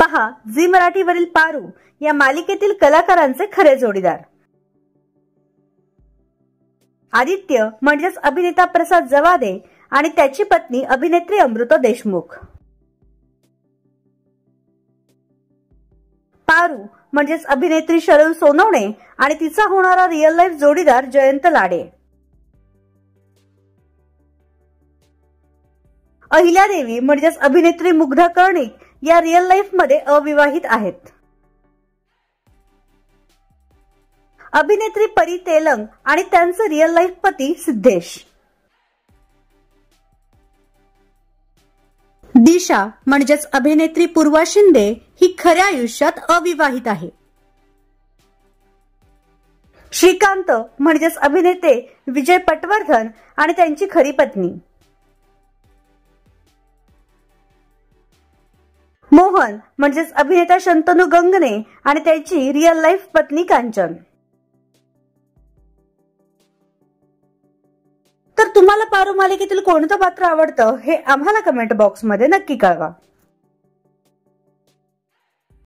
पहा झी मराठीवरील पारू या मालिकेतील कलाकारांचे खरे जोडीदार. आदित्य म्हणजेच अभिनेता प्रसाद जवादे आणि त्याची पत्नी अभिनेत्री अमृता देशमुख. पारू म्हणजेच अभिनेत्री शरयू सोनवणे आणि तिचा होणारा रिअल लाईफ जोडीदार जयंत लाडे. अहिल्यादेवी म्हणजेच अभिनेत्री मुग्धा कर्णिक या रिअल लाईफ मध्ये अविवाहित आहेत. अभिनेत्री परी तेलंग आणि त्यांचे रिअल लाईफ पती सिद्धेश. दिशा म्हणजेच अभिनेत्री पूर्वा शिंदे ही खऱ्या आयुष्यात अविवाहित आहे. श्रीकांत म्हणजेच अभिनेते विजय पटवर्धन आणि त्यांची खरी पत्नी. मोहन म्हणजेच अभिनेता शंतनू गंगणे आणि त्याची रिअल लाईफ पत्नी कांचन. तर तुम्हाला पारू मालिकेतील कोणतं पात्र आवडतं हे आम्हाला कमेंट बॉक्स मध्ये नक्की कळवा.